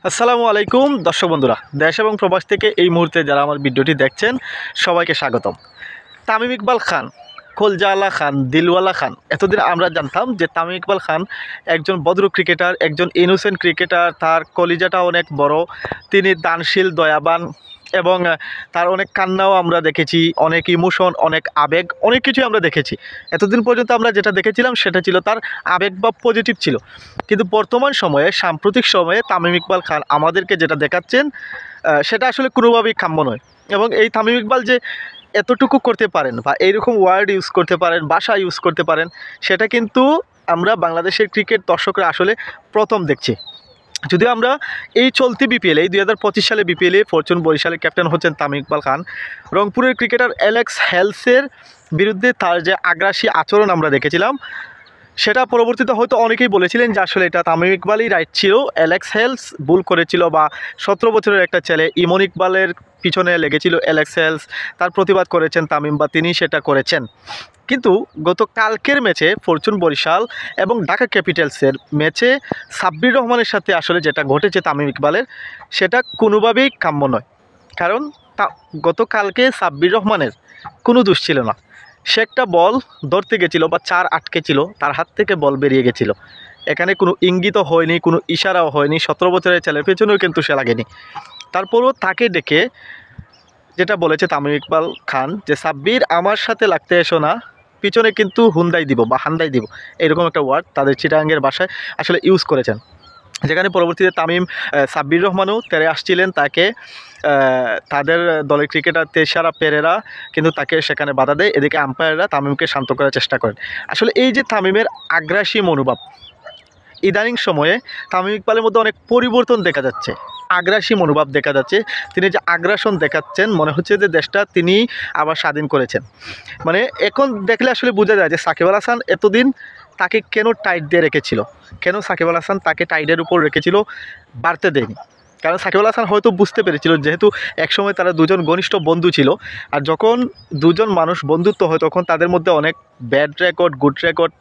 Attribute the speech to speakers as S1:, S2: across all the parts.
S1: আসসালামু আলাইকুম দর্শক বন্ধুরা, দেশ এবং প্রবাস থেকে এই মুহূর্তে যারা আমার ভিডিওটি দেখছেন সবাইকে স্বাগতম। তামিম ইকবাল খান, কলজাওয়ালা খান, দিলওয়ালা খান, এতদিন আমরা জানতাম যে তামিম ইকবাল খান একজন ভদ্র ক্রিকেটার, একজন ইনোসেন্ট ক্রিকেটার। তার কলিজাটা অনেক বড়, তিনি দানশীল, দয়াবান এবং তার অনেক কান্নাও আমরা দেখেছি, অনেক ইমোশন, অনেক আবেগ, অনেক কিছুই আমরা দেখেছি। এতদিন পর্যন্ত আমরা যেটা দেখেছিলাম সেটা ছিল তার আবেগ বা পজিটিভ ছিল। কিন্তু বর্তমান সময়ে, সাম্প্রতিক সময়ে তামিম ইকবাল খান আমাদেরকে যেটা দেখাচ্ছেন সেটা আসলে কোনোভাবেই কাম্য নয়। এবং এই তামিম ইকবাল যে এতটুকু করতে পারেন বা এইরকম ওয়ার্ড ইউজ করতে পারেন, ভাষা ইউজ করতে পারেন, সেটা কিন্তু আমরা বাংলাদেশের ক্রিকেট দর্শকরা আসলে প্রথম দেখছি। যদিও আমরা এই চলতি বিপিএলে, এই 2025 সালে বিপিএলে ফরচুন বরিশালের ক্যাপ্টেন হচ্ছেন তামিম ইকবাল খান, রংপুরের ক্রিকেটার অ্যালেক্স হেলসের বিরুদ্ধে তার যে আগ্রাসী আচরণ আমরা দেখেছিলাম, সেটা পরবর্তীতে হয়তো অনেকেই বলেছিলেন যে আসলে এটা তামিম ইকবালই রাইট ছিল, অ্যালেক্স হেলস ভুল করেছিল, বা 17 বছরের একটা ছেলে ইমন ইকবালের পিছনে লেগেছিল অ্যালেক্স হেলস, তার প্রতিবাদ করেছেন তামিম, বা তিনি সেটা করেছেন। কিন্তু গতকালকের ম্যাচে ফরচুন বরিশাল এবং ঢাকা ক্যাপিটালসের ম্যাচে সাব্বির রহমানের সাথে আসলে যেটা ঘটেছে তামিম ইকবালের, সেটা কোনোভাবেই কাম্য নয়। কারণ গতকালকে সাব্বির রহমানের কোনো দোষ ছিল না। সে একটা বল ধরতে গেছিল বা চার আটকে ছিল, তার হাত থেকে বল বেরিয়ে গেছিল। এখানে কোনো ইঙ্গিতও হয়নি, কোনো ইশারাও হয়নি, 17 বছরের ছেলের পেছনেও কিন্তু সে লাগেনি। তারপরও তাকে ডেকে যেটা বলেছে তামিম ইকবাল খান যে সাব্বির আমার সাথে লাগতে এসো না, পিছনে কিন্তু হুন্দাই দিব বা হান্দাই দিব, এরকম একটা ওয়ার্ড তাদের চিটাগাঙ্গের ভাষায় আসলে ইউজ করেছেন। যেখানে পরবর্তীতে তামিম, সাব্বির রহমানও তেরে আসছিলেন তাকে, তাদের দলের ক্রিকেটার তেশারা পেরেরা কিন্তু তাকে সেখানে বাধা দেয়। এদিকে আম্পায়াররা তামিমকে শান্ত করার চেষ্টা করেন। আসলে এই যে তামিমের আগ্রাসী মনোভাব, ইদানিং সময়ে তামিম ইকবালের মধ্যে অনেক পরিবর্তন দেখা যাচ্ছে, আগ্রাসী মনোভাব দেখা যাচ্ছে। তিনি যে আগ্রাসন দেখাচ্ছেন, মনে হচ্ছে যে দেশটা তিনি আবার স্বাধীন করেছেন। মানে এখন দেখলে আসলে বোঝা যায় যে সাকিব আল হাসান এতদিন তাকে কেন টাইট দিয়ে রেখেছিল, কেন সাকিব আল হাসান তাকে টাইটের উপর রেখেছিল, বাড়তে দেয়নি। কারণ সাকিব আল হাসান হয়তো বুঝতে পেরেছিল, যেহেতু একসময় তারা দুজন ঘনিষ্ঠ বন্ধু ছিল, আর যখন দুজন মানুষ বন্ধুত্ব হয় তখন তাদের মধ্যে অনেক bad record, good record,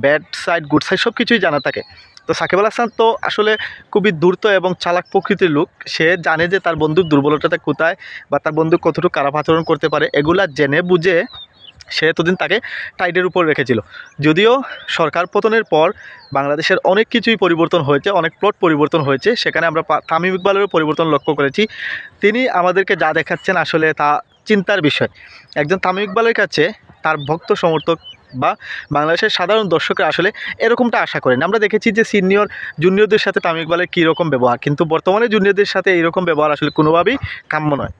S1: bad side, good side সব কিছুই জানা থাকে। তো সাকিব আল হাসান তো আসলে খুবই ধূর্ত এবং চালাক প্রকৃতির লোক। সে জানে যে তার বন্ধুর দুর্বলতাটা কোথায় বা তার বন্ধু কতটুকু খারাপ আচরণ করতে পারে, এগুলা জেনে বুঝে সে এতদিন তাকে টাইটের উপর রেখেছিল। যদিও সরকার পতনের পর বাংলাদেশের অনেক কিছুই পরিবর্তন হয়েছে, অনেক প্লট পরিবর্তন হয়েছে, সেখানে আমরা তামিম ইকবালেরও পরিবর্তন লক্ষ্য করেছি। তিনি আমাদেরকে যা দেখাচ্ছেন আসলে তা চিন্তার বিষয়। একজন তামিম ইকবালের কাছে তার ভক্ত সমর্থক বা বাংলাদেশের সাধারণ দর্শকরা আসলে এরকমটা আশা করেন। আমরা দেখেছি যে সিনিয়র জুনিয়রদের সাথে তামিম ইকবালের কীরকম ব্যবহার, কিন্তু বর্তমানে জুনিয়রদের সাথে এইরকম ব্যবহার আসলে কোনোভাবেই কাম্য নয়।